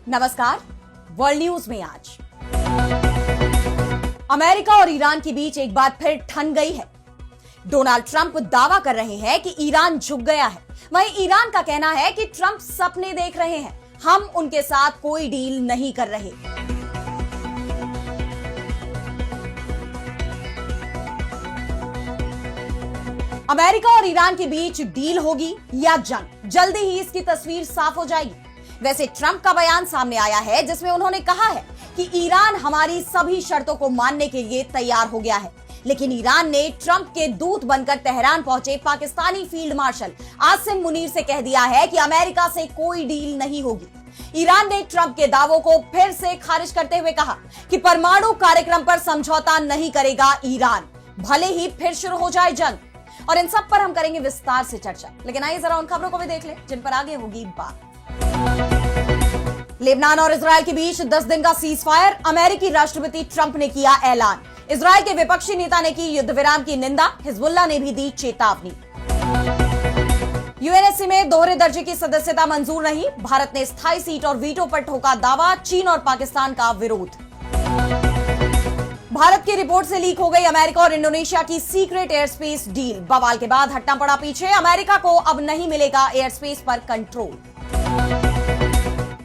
नमस्कार। World news में आज अमेरिका और ईरान के बीच एक बार फिर ठन गई है। डोनाल्ड ट्रंप दावा कर रहे हैं कि ईरान झुक गया है, वहीं ईरान का कहना है कि ट्रंप सपने देख रहे हैं, हम उनके साथ कोई डील नहीं कर रहे। अमेरिका और ईरान के बीच डील होगी या जंग, जल्दी ही इसकी तस्वीर साफ हो जाएगी। वैसे ट्रंप का बयान सामने आया है जिसमें उन्होंने कहा है कि ईरान हमारी सभी शर्तों को मानने के लिए तैयार हो गया है, लेकिन ईरान ने ट्रंप के दूत बनकर तेहरान पहुंचे पाकिस्तानी फील्ड मार्शल आसिम मुनीर से कह दिया है कि अमेरिका से कोई डील नहीं होगी। ईरान ने ट्रंप के दावों को फिर से खारिज करते हुए कहा कि परमाणु कार्यक्रम पर समझौता नहीं करेगा ईरान, भले ही फिर शुरू हो जाए जंग। और इन सब पर हम करेंगे विस्तार से चर्चा, लेकिन आइए जरा उन खबरों को भी देख लें जिन पर आगे होगी बात। लेबनान और इजरायल के बीच 10 दिन का सीज फायर, अमेरिकी राष्ट्रपति ट्रंप ने किया ऐलान। इजरायल के विपक्षी नेता ने की युद्ध विराम की निंदा, हिजबुल्लाह ने भी दी चेतावनी। यूएनएससी में दोहरे दर्जे की सदस्यता मंजूर नहीं, भारत ने स्थायी सीट और वीटो पर ठोका दावा, चीन और पाकिस्तान का विरोध। भारत की रिपोर्ट से लीक हो गई अमेरिका और इंडोनेशिया की सीक्रेट एयर स्पेस डील, बवाल के बाद हटना पड़ा पीछे, अमेरिका को अब नहीं मिलेगा एयर स्पेस पर कंट्रोल।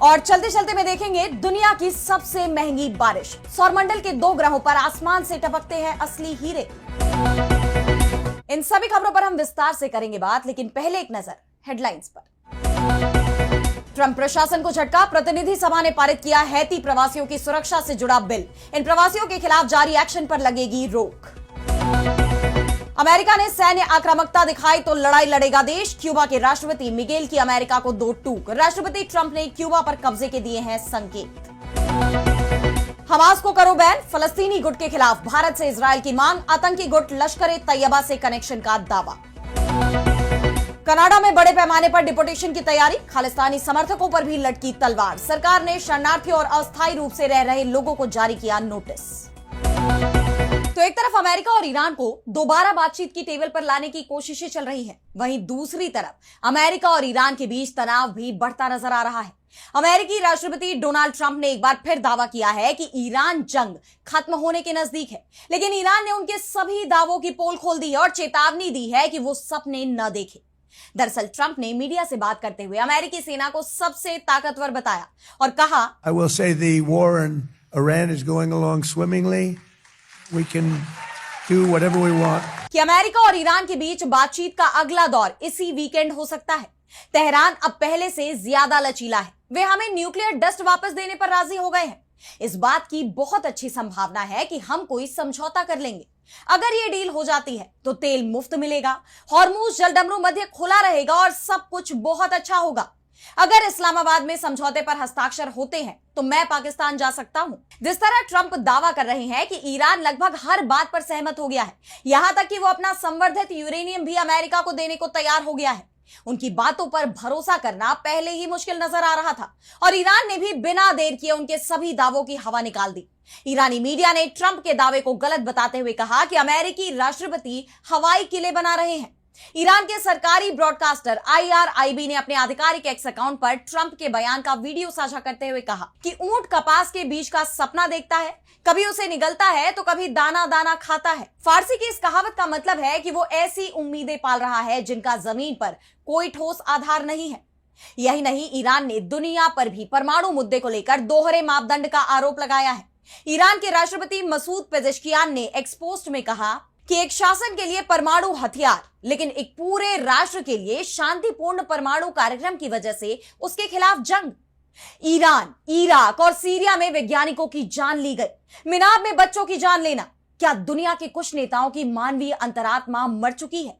और चलते चलते में देखेंगे दुनिया की सबसे महंगी बारिश, सौरमंडल के 2 ग्रहों पर आसमान से टपकते हैं असली हीरे। इन सभी खबरों पर हम विस्तार से करेंगे बात, लेकिन पहले एक नजर हेडलाइंस पर। ट्रंप प्रशासन को झटका, प्रतिनिधि सभा ने पारित किया हैती प्रवासियों की सुरक्षा से जुड़ा बिल, इन प्रवासियों के खिलाफ जारी एक्शन पर लगेगी रोक। अमेरिका ने सैन्य आक्रामकता दिखाई तो लड़ाई लड़ेगा देश, क्यूबा के राष्ट्रपति मिगेल की अमेरिका को 2 टूक, राष्ट्रपति ट्रंप ने क्यूबा पर कब्जे के दिए हैं संकेत। हमास को करो बैन, फलस्तीनी गुट के खिलाफ भारत से इजरायल की मांग, आतंकी गुट लश्कर ए तैयबा से कनेक्शन का दावा। कनाडा में बड़े पैमाने पर डिपोटेशन की तैयारी, खालिस्तानी समर्थकों पर भी लटकी तलवार, सरकार ने शरणार्थियों और अस्थायी रूप से रह रहे लोगों को जारी किया नोटिस। तो एक तरफ अमेरिका और ईरान को दोबारा बातचीत की टेबल पर लाने की कोशिशें चल रही हैं, वहीं दूसरी तरफ अमेरिका और ईरान के बीच तनाव भी बढ़ता नजर आ रहा है। अमेरिकी राष्ट्रपति डोनाल्ड ट्रंप ने एक बार फिर दावा किया है कि ईरान जंग खत्म होने के नजदीक है, लेकिन ईरान ने उनके सभी दावों की पोल खोल दी है और चेतावनी दी है कि वो सपने न देखे। दरअसल ट्रंप ने मीडिया से बात करते हुए अमेरिकी सेना को सबसे ताकतवर बताया और कहा, I will say the war in Iran is going along swimmingly. We can do whatever we want. कि अमेरिका और ईरान के बीच बातचीत का अगला दौर इसी वीकेंड हो सकता है। तेहरान अब पहले से ज्यादा लचीला है, वे हमें न्यूक्लियर डस्ट वापस देने पर राजी हो गए हैं। इस बात की बहुत अच्छी संभावना है कि हम कोई समझौता कर लेंगे। अगर ये डील हो जाती है तो तेल मुफ्त मिलेगा, हॉर्मुज जलडमरू मध्य खुला रहेगा और सब कुछ बहुत अच्छा होगा। अगर इस्लामाबाद में समझौते पर हस्ताक्षर होते हैं तो मैं पाकिस्तान जा सकता हूं। जिस तरह ट्रंप दावा कर रहे हैं कि ईरान लगभग हर बात पर सहमत हो गया है, यहां तक कि वो अपना संवर्धित यूरेनियम भी अमेरिका को देने को तैयार हो गया है, उनकी बातों पर भरोसा करना पहले ही मुश्किल नजर आ रहा था और ईरान ने भी बिना देर किए उनके सभी दावों की हवा निकाल दी। ईरानी मीडिया ने ट्रंप के दावे को गलत बताते हुए कहा कि अमेरिकी राष्ट्रपति हवाई किले बना रहे हैं। ईरान के सरकारी ब्रॉडकास्टर IRIB ने अपने आधिकारिक एक्स अकाउंट पर ट्रंप के बयान का वीडियो साझा करते हुए कहा कि ऊंट कपास के बीज का सपना देखता है, कभी उसे निगलता है तो कभी दाना दाना खाता है। फारसी की इस कहावत का मतलब है कि वो ऐसी उम्मीदें पाल रहा है जिनका जमीन पर कोई ठोस आधार नहीं है। यही नहीं, ईरान ने दुनिया पर भी परमाणु मुद्दे को लेकर दोहरे मापदंड का आरोप लगाया है। ईरान के राष्ट्रपति मसूद पेजेश्कियान ने एक्सपोस्ट में कहा कि एक शासन के लिए परमाणु हथियार, लेकिन एक पूरे राष्ट्र के लिए शांतिपूर्ण परमाणु कार्यक्रम की वजह से उसके खिलाफ जंग। ईरान, इराक और सीरिया में वैज्ञानिकों की जान ली गई, मिनाब में बच्चों की जान लेना, क्या दुनिया के कुछ नेताओं की मानवीय अंतरात्मा मर चुकी है?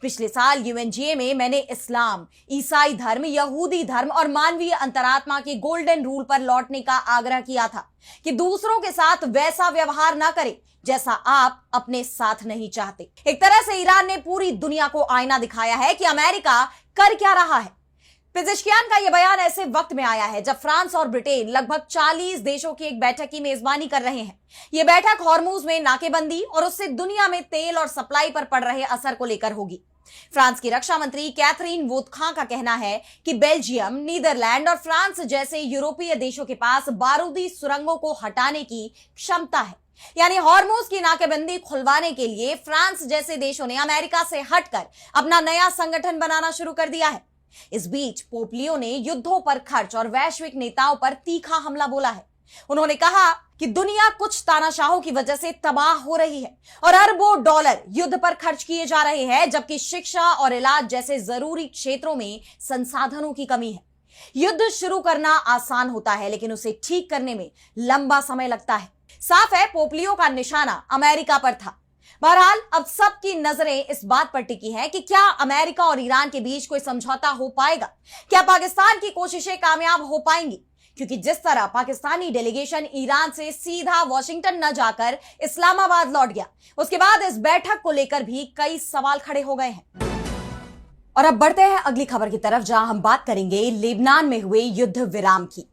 पिछले साल UNGA में मैंने इस्लाम, ईसाई धर्म, यहूदी धर्म और मानवीय अंतरात्मा के गोल्डन रूल पर लौटने का आग्रह किया था कि दूसरों के साथ वैसा व्यवहार ना करें जैसा आप अपने साथ नहीं चाहते। एक तरह से ईरान ने पूरी दुनिया को आईना दिखाया है कि अमेरिका कर क्या रहा है। पिज़ेशकियान का यह बयान ऐसे वक्त में आया है जब फ्रांस और ब्रिटेन लगभग 40 देशों की एक बैठक की मेजबानी कर रहे हैं। यह बैठक हॉर्मुज में नाकेबंदी और उससे दुनिया में तेल और सप्लाई पर पड़ रहे असर को लेकर होगी। फ्रांस की रक्षा मंत्री कैथरीन वोथखां का कहना है कि बेल्जियम, नीदरलैंड और फ्रांस जैसे यूरोपीय देशों के पास बारूदी सुरंगों को हटाने की क्षमता है। यानी हॉर्मुज की नाकेबंदी खुलवाने के लिए फ्रांस जैसे देशों ने अमेरिका से हटकर अपना नया संगठन बनाना शुरू कर दिया है। इस बीच पोप लियो ने युद्धों पर खर्च और वैश्विक नेताओं पर तीखा हमला बोला है। उन्होंने कहा कि दुनिया कुछ तानाशाहों की वजह से तबाह हो रही है और अरबों डॉलर युद्ध पर खर्च किए जा रहे हैं, जबकि शिक्षा और इलाज जैसे जरूरी क्षेत्रों में संसाधनों की कमी है। युद्ध शुरू करना आसान होता है, लेकिन उसे ठीक करने में लंबा समय लगता है। साफ है, पोप लियो का निशाना अमेरिका पर था। बहरहाल अब सबकी नजरें इस बात पर टिकी हैं कि क्या अमेरिका और ईरान के बीच कोई समझौता हो पाएगा? क्या पाकिस्तान की कोशिशें कामयाब हो पाएंगी? क्योंकि जिस तरह पाकिस्तानी डेलीगेशन ईरान से सीधा वॉशिंगटन न जाकर इस्लामाबाद लौट गया, उसके बाद इस बैठक को लेकर भी कई सवाल खड़े हो गए हैं। और अब बढ़ते हैं अगली खबर की तरफ, जहां हम बात करेंगे लेबनान में हुए युद्ध विराम की।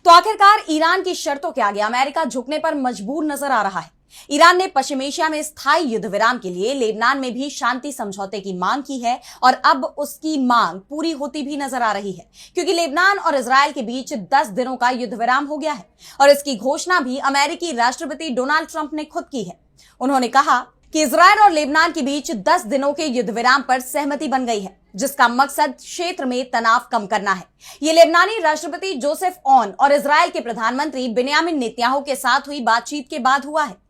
तो आखिरकार ईरान की शर्तों के आगे अमेरिका झुकने पर मजबूर नजर आ रहा है। ईरान ने पश्चिम एशिया में स्थायी युद्ध विराम के लिए लेबनान में भी शांति समझौते की मांग की है और अब उसकी मांग पूरी होती भी नजर आ रही है, क्योंकि लेबनान और इजराइल के बीच 10 दिनों का युद्ध विराम हो गया है और इसकी घोषणा भी अमेरिकी राष्ट्रपति डोनाल्ड ट्रंप ने खुद की है। उन्होंने कहा कि इजराइल और लेबनान के बीच 10 दिनों के युद्ध विराम पर सहमति बन गई है, जिसका मकसद क्षेत्र में तनाव कम करना है। ये लेबनानी राष्ट्रपति जोसेफ ऑन और इजराइल के प्रधानमंत्री बिन्यामिन नेतन्याहू के साथ हुई बातचीत के बाद हुआ है।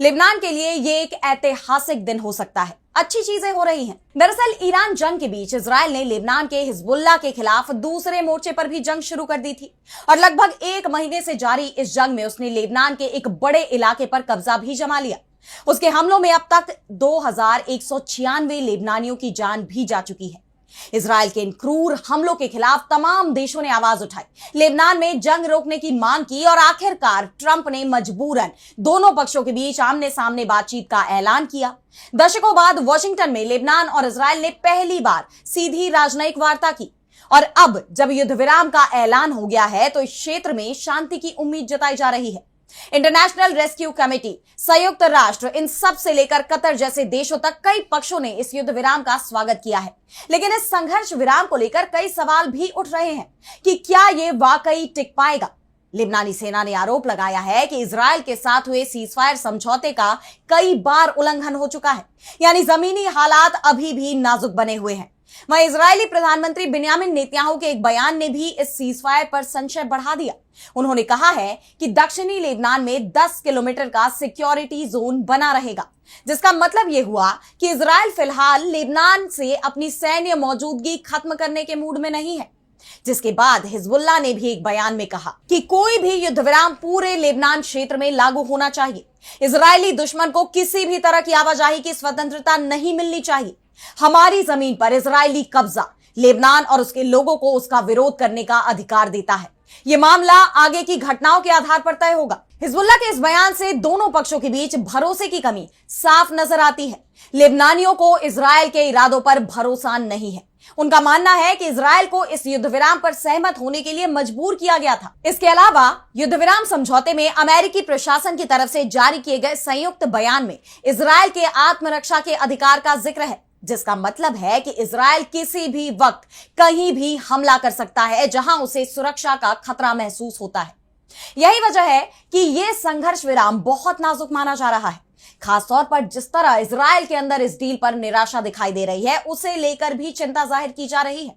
लेबनान के लिए ये एक ऐतिहासिक दिन हो सकता है। अच्छी चीजें हो रही हैं। दरअसल ईरान जंग के बीच इजराइल ने लेबनान के हिजबुल्लाह के खिलाफ दूसरे मोर्चे पर भी जंग शुरू कर दी थी और लगभग 1 महीने से जारी इस जंग में उसने लेबनान के एक बड़े इलाके पर कब्जा भी जमा लिया। उसके हमलों में अब तक 2196 लेबनानियों की जान भी जा चुकी है। इजराइल के इन क्रूर हमलों के खिलाफ तमाम देशों ने आवाज उठाई, लेबनान में जंग रोकने की मांग की और आखिरकार ट्रंप ने मजबूरन दोनों पक्षों के बीच आमने सामने बातचीत का ऐलान किया। दशकों बाद वॉशिंगटन में लेबनान और इजराइल ने पहली बार सीधी राजनयिक वार्ता की और अब जब युद्ध विराम का ऐलान हो गया है तो इस क्षेत्र में शांति की उम्मीद जताई जा रही है। इंटरनेशनल रेस्क्यू कमेटी, संयुक्त राष्ट्र, इन सब से लेकर कतर जैसे देशों तक कई पक्षों ने इस युद्ध विराम का स्वागत किया है, लेकिन इस संघर्ष विराम को लेकर कई सवाल भी उठ रहे हैं कि क्या ये वाकई टिक पाएगा। लेबनानी सेना ने आरोप लगाया है कि इजराइल के साथ हुए सीजफायर समझौते का कई बार उल्लंघन हो चुका है, यानी जमीनी हालात अभी भी नाजुक बने हुए हैं। वहीं इजरायली प्रधानमंत्री बिन्यामिन नेतन्याहू के एक बयान ने भी इस सीजफायर पर संशय बढ़ा दिया। उन्होंने कहा है कि दक्षिणी लेबनान में 10 किलोमीटर का सिक्योरिटी जोन बना रहेगा, जिसका मतलब यह हुआ कि इजराइल फिलहाल लेबनान से अपनी सैन्य मौजूदगी खत्म करने के मूड में नहीं है। जिसके बाद हिजबुल्लाह ने भी एक बयान में कहा कि कोई भी युद्ध विराम पूरे लेबनान क्षेत्र में लागू होना चाहिए। इजरायली दुश्मन को किसी भी तरह की आवाजाही की स्वतंत्रता नहीं मिलनी चाहिए। हमारी जमीन पर इजरायली कब्जा लेबनान और उसके लोगों को उसका विरोध करने का अधिकार देता है। यह मामला आगे की घटनाओं के आधार पर तय होगा। हिजबुल्लाह के इस बयान से दोनों पक्षों के बीच भरोसे की कमी साफ नजर आती है। लेबनानियों को इजरायल के इरादों पर भरोसा नहीं है। उनका मानना है कि इजरायल को इस युद्ध विराम पर सहमत होने के लिए मजबूर किया गया था। इसके अलावा युद्ध विराम समझौते में अमेरिकी प्रशासन की तरफ से जारी किए गए संयुक्त बयान में इजरायल के आत्मरक्षा के अधिकार का जिक्र है, जिसका मतलब है कि इजरायल किसी भी वक्त कहीं भी हमला कर सकता है जहां उसे सुरक्षा का खतरा महसूस होता है। यही वजह है कि यह संघर्ष विराम बहुत नाजुक माना जा रहा है, खासतौर पर जिस तरह इजरायल के अंदर इस डील पर निराशा दिखाई दे रही है, उसे लेकर भी चिंता जाहिर की जा रही है।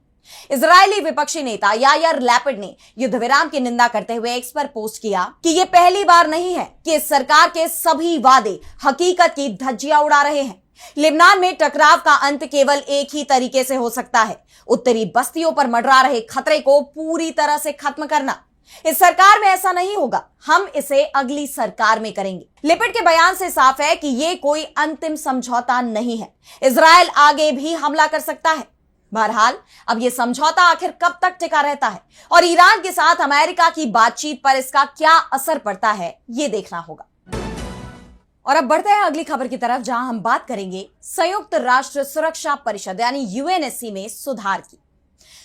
इजरायली विपक्षी नेता यायर लैपिड ने युद्ध विराम की निंदा करते हुए एक्स पर पोस्ट किया कि यह पहली बार नहीं है कि इस सरकार के सभी वादे हकीकत की धज्जियां उड़ा रहे हैं। लेबनान में टकराव का अंत केवल एक ही तरीके से हो सकता है, उत्तरी बस्तियों पर मंडरा रहे खतरे को पूरी तरह से खत्म करना। इस सरकार में ऐसा नहीं होगा, हम इसे अगली सरकार में करेंगे। लिपिड के बयान से साफ है कि यह कोई अंतिम समझौता नहीं है। इजरायल आगे भी हमला कर सकता है। बहरहाल अब यह समझौता आखिर कब तक टिका रहता है और ईरान के साथ अमेरिका की बातचीत पर इसका क्या असर पड़ता है, यह देखना होगा। और अब बढ़ते हैं अगली खबर की तरफ, जहां हम बात करेंगे संयुक्त राष्ट्र सुरक्षा परिषद यानी यूएनएससी में सुधार की।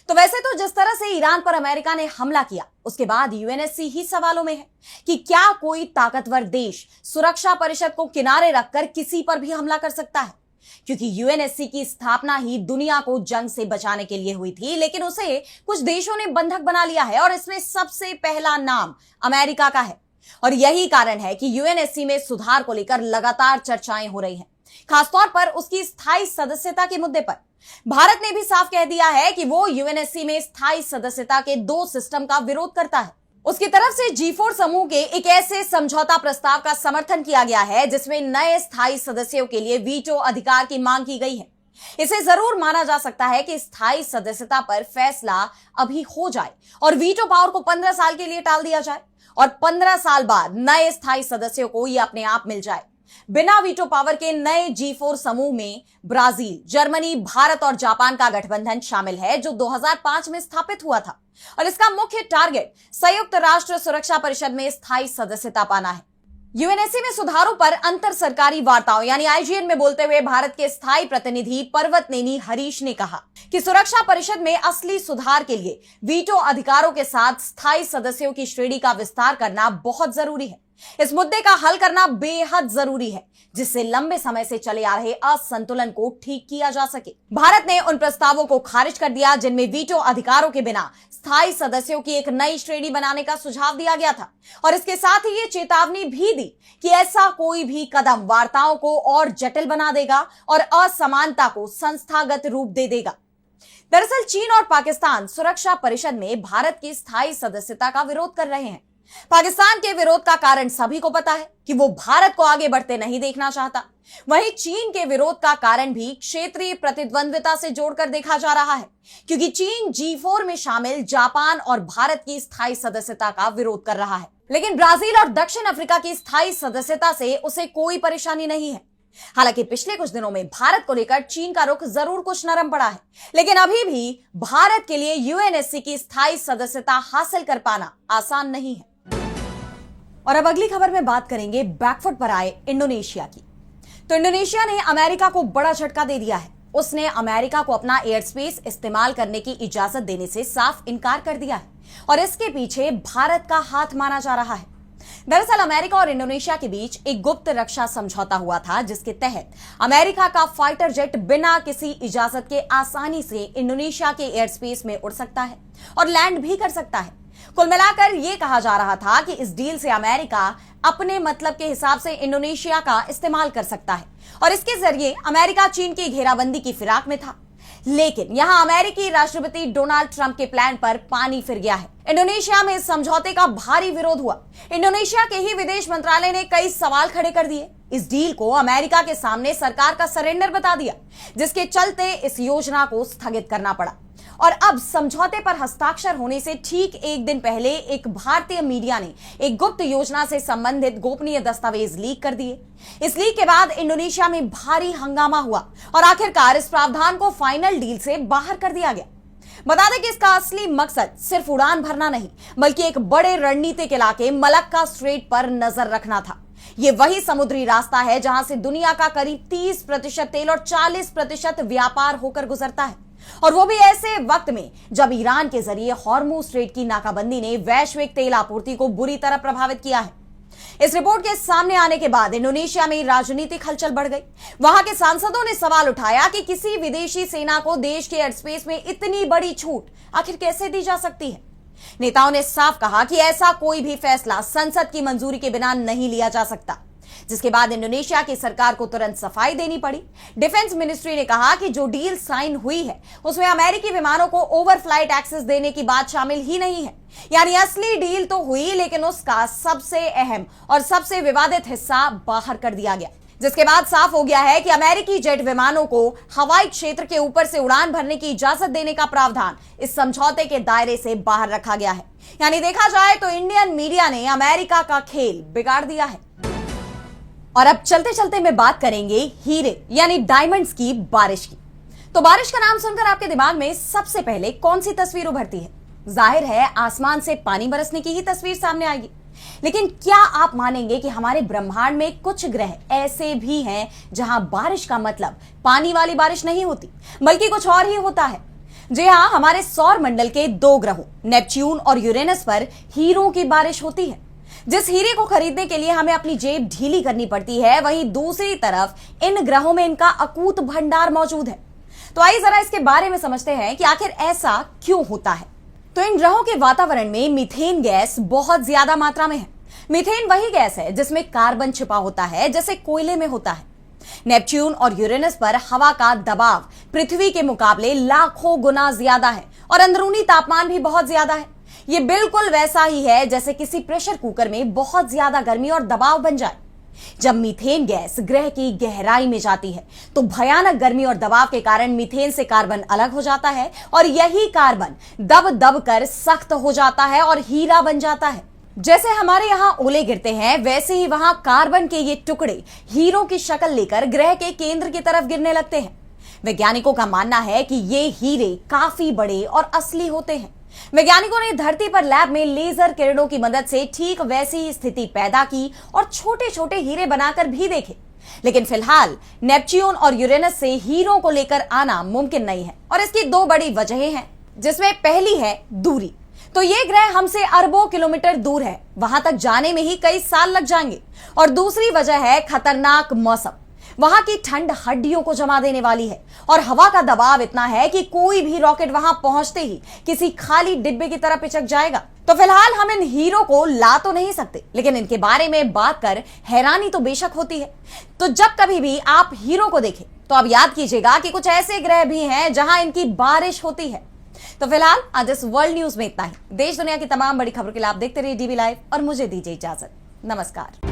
तो वैसे तो जिस तरह से ईरान पर अमेरिका ने हमला किया, उसके बाद यूएनएससी ही सवालों में है कि क्या कोई ताकतवर देश सुरक्षा परिषद को किनारे रखकर किसी पर भी हमला कर सकता है। क्योंकि यूएनएससी की स्थापना ही दुनिया को जंग से बचाने के लिए हुई थी, लेकिन उसे कुछ देशों ने बंधक बना लिया है और इसमें सबसे पहला नाम अमेरिका का है। और यही कारण है कि यूएनएससी में सुधार को लेकर लगातार चर्चाएं हो रही हैं, खासतौर पर उसकी स्थायी सदस्यता के मुद्दे पर। भारत ने भी साफ कह दिया है कि वो यूएनएससी में स्थायी सदस्यता के 2 सिस्टम का विरोध करता है। उसकी तरफ से G4 समूह के एक ऐसे समझौता प्रस्ताव का समर्थन किया गया है जिसमें नए स्थायी सदस्यों के लिए वीटो अधिकार की मांग की गई है। इसे जरूर माना जा सकता है कि स्थायी सदस्यता पर फैसला अभी हो जाए और वीटो पावर को 15 साल के लिए टाल दिया जाए और 15 साल बाद नए स्थायी सदस्यों को यह अपने आप मिल जाए। बिना वीटो पावर के नए G4 समूह में ब्राजील, जर्मनी, भारत और जापान का गठबंधन शामिल है, जो 2005 में स्थापित हुआ था और इसका मुख्य टारगेट संयुक्त राष्ट्र सुरक्षा परिषद में स्थायी सदस्यता पाना है। यूएनएससी में सुधारों पर अंतर सरकारी वार्ताओं यानी आईजीएन में बोलते हुए भारत के स्थायी प्रतिनिधि पर्वतनेनी हरीश ने कहा कि सुरक्षा परिषद में असली सुधार के लिए वीटो अधिकारों के साथ स्थायी सदस्यों की श्रेणी का विस्तार करना बहुत जरूरी है। इस मुद्दे का हल करना बेहद जरूरी है जिससे लंबे समय से चले आ रहे असंतुलन को ठीक किया जा सके। भारत ने उन प्रस्तावों को खारिज कर दिया जिनमें वीटो अधिकारों के बिना स्थायी सदस्यों की एक नई श्रेणी बनाने का सुझाव दिया गया था और इसके साथ ही ये चेतावनी भी दी कि ऐसा कोई भी कदम वार्ताओं को और जटिल बना देगा और असमानता को संस्थागत रूप दे देगा। दरअसल चीन और पाकिस्तान सुरक्षा परिषद में भारत की स्थायी सदस्यता का विरोध कर रहे हैं। पाकिस्तान के विरोध का कारण सभी को पता है कि वो भारत को आगे बढ़ते नहीं देखना चाहता। वहीं चीन के विरोध का कारण भी क्षेत्रीय प्रतिद्वंद्विता से जोड़कर देखा जा रहा है, क्योंकि चीन G4 में शामिल जापान और भारत की स्थायी सदस्यता का विरोध कर रहा है। लेकिन ब्राजील और दक्षिण अफ्रीका की स्थायी सदस्यता से उसे कोई परेशानी नहीं है। हालांकि पिछले कुछ दिनों में भारत को लेकर चीन का रुख जरूर कुछ नरम पड़ा है, लेकिन अभी भी भारत के लिए यूएनएससी की स्थायी सदस्यता हासिल कर पाना आसान नहीं है। और अब अगली खबर में बात करेंगे बैकफुट पर आए इंडोनेशिया की। तो इंडोनेशिया ने अमेरिका को बड़ा झटका दे दिया है। उसने अमेरिका को अपना एयर स्पेस इस्तेमाल करने की इजाजत देने से साफ इनकार कर दिया है और इसके पीछे भारत का हाथ माना जा रहा है। दरअसल अमेरिका और इंडोनेशिया के बीच एक गुप्त रक्षा समझौता हुआ था जिसके तहत अमेरिका का फाइटर जेट बिना किसी इजाजत के आसानी से इंडोनेशिया के एयर स्पेस में उड़ सकता है और लैंड भी कर सकता है। कुल मिलाकर यह कहा जा रहा था कि इस डील से अमेरिका अपने मतलब के हिसाब से इंडोनेशिया का इस्तेमाल कर सकता है और इसके जरिए अमेरिका चीन की घेराबंदी की फिराक में था। लेकिन यहां अमेरिकी राष्ट्रपति डोनाल्ड ट्रंप के प्लान पर पानी फिर गया है। इंडोनेशिया में इस समझौते का भारी विरोध हुआ। इंडोनेशिया के ही विदेश मंत्रालय ने कई सवाल खड़े कर दिए। इस डील को अमेरिका के सामने सरकार का सरेंडर बता दिया, जिसके चलते इस योजना को स्थगित करना पड़ा। और अब समझौते पर हस्ताक्षर होने से ठीक एक दिन पहले एक भारतीय मीडिया ने एक गुप्त योजना से संबंधित गोपनीय दस्तावेज लीक कर दिए। इस लीक के बाद इंडोनेशिया में भारी हंगामा हुआ और आखिरकार इस प्रावधान को फाइनल डील से बाहर कर दिया गया। बता दें कि इसका असली मकसद सिर्फ उड़ान भरना नहीं, बल्कि एक बड़े रणनीतिक इलाके मलक्का स्ट्रेट पर नजर रखना था। यह वही समुद्री रास्ता है जहां से दुनिया का करीब 30% तेल और 40% व्यापार होकर गुजरता है, और वो भी ऐसे वक्त में जब ईरान के जरिए हॉर्मुज स्ट्रेट की नाकाबंदी ने वैश्विक तेल आपूर्ति को बुरी तरह प्रभावित किया है। इस रिपोर्ट के सामने आने के बाद इंडोनेशिया में राजनीतिक हलचल बढ़ गई। वहां के सांसदों ने सवाल उठाया कि किसी विदेशी सेना को देश के एयर स्पेस में इतनी बड़ी छूट आखिर कैसे दी जा सकती है। नेताओं ने साफ कहा कि ऐसा कोई भी फैसला संसद की मंजूरी के बिना नहीं लिया जा सकता, जिसके बाद इंडोनेशिया की सरकार को तुरंत सफाई देनी पड़ी। डिफेंस मिनिस्ट्री ने कहा कि जो डील साइन हुई है उसमें अमेरिकी विमानों को ओवरफ्लाइट एक्सेस देने की बात शामिल ही नहीं है। यानी असली डील तो हुई, लेकिन उसका सबसे अहम और सबसे विवादित हिस्सा बाहर कर दिया गया, जिसके बाद साफ हो गया है कि अमेरिकी जेट विमानों को हवाई क्षेत्र के ऊपर से उड़ान भरने की इजाजत देने का प्रावधान इस समझौते के दायरे से बाहर रखा गया है। यानी देखा जाए तो इंडियन मीडिया ने अमेरिका का खेल बिगाड़ दिया है। और अब चलते चलते में बात करेंगे हीरे यानी डायमंड्स की बारिश की। तो बारिश का नाम सुनकर आपके दिमाग में सबसे पहले कौन सी तस्वीर उभरती है? जाहिर है आसमान से पानी बरसने की ही तस्वीर सामने आएगी। लेकिन क्या आप मानेंगे कि हमारे ब्रह्मांड में कुछ ग्रह ऐसे भी हैं जहां बारिश का मतलब पानी वाली बारिश नहीं होती, बल्कि कुछ और ही होता है? जी हाँ, हमारे सौर मंडल के दो ग्रहों नेपच्यून और यूरेनस पर हीरों की बारिश होती है। जिस हीरे को खरीदने के लिए हमें अपनी जेब ढीली करनी पड़ती है, वहीं दूसरी तरफ इन ग्रहों में इनका अकूत भंडार मौजूद है। तो आइए जरा इसके बारे में समझते हैं कि आखिर ऐसा क्यों होता है। तो इन ग्रहों के वातावरण में मीथेन गैस बहुत ज्यादा मात्रा में है। मीथेन वही गैस है जिसमें कार्बन छिपा होता है, जैसे कोयले में होता है। नेपच्यून और यूरेनस पर हवा का दबाव पृथ्वी के मुकाबले लाखों गुना ज्यादा है और अंदरूनी तापमान भी बहुत ज्यादा है। ये बिल्कुल वैसा ही है जैसे किसी प्रेशर कुकर में बहुत ज्यादा गर्मी और दबाव बन जाए। जब मीथेन गैस ग्रह की गहराई में जाती है तो भयानक गर्मी और दबाव के कारण मीथेन से कार्बन अलग हो जाता है और यही कार्बन दब दब कर सख्त हो जाता है और हीरा बन जाता है। जैसे हमारे यहाँ ओले गिरते हैं, वैसे ही वहां कार्बन के ये टुकड़े हीरों की शक्ल लेकर ग्रह के केंद्र की तरफ गिरने लगते हैं। वैज्ञानिकों का मानना है कि ये हीरे काफी बड़े और असली होते हैं। वैज्ञानिकों ने धरती पर लैब में लेजर किरणों की मदद से ठीक वैसी ही स्थिति पैदा की और छोटे छोटे हीरे बनाकर भी देखे। लेकिन फिलहाल नेपच्यून और यूरेनस से हीरों को लेकर आना मुमकिन नहीं है और इसकी दो बड़ी वजहें हैं, जिसमें पहली है दूरी। तो ये ग्रह हमसे अरबों किलोमीटर दूर है, वहां तक जाने में ही कई साल लग जाएंगे। और दूसरी वजह है खतरनाक मौसम। वहां की ठंड हड्डियों को जमा देने वाली है और हवा का दबाव इतना है कि कोई भी रॉकेट वहां पहुंचते ही किसी खाली डिब्बे की तरह पिचक जाएगा। तो फिलहाल हम इन हीरो को ला तो नहीं सकते, लेकिन इनके बारे में बात कर हैरानी तो बेशक होती है। तो जब कभी भी आप हीरो को देखें तो अब याद कीजिएगा कि कुछ ऐसे ग्रह भी हैं जहां इनकी बारिश होती है। तो फिलहाल आज इस वर्ल्ड न्यूज में इतना ही। देश दुनिया की तमाम बड़ी खबरों के लिए आप देखते रहिए डीवी लाइव और मुझे दीजिए इजाजत। नमस्कार।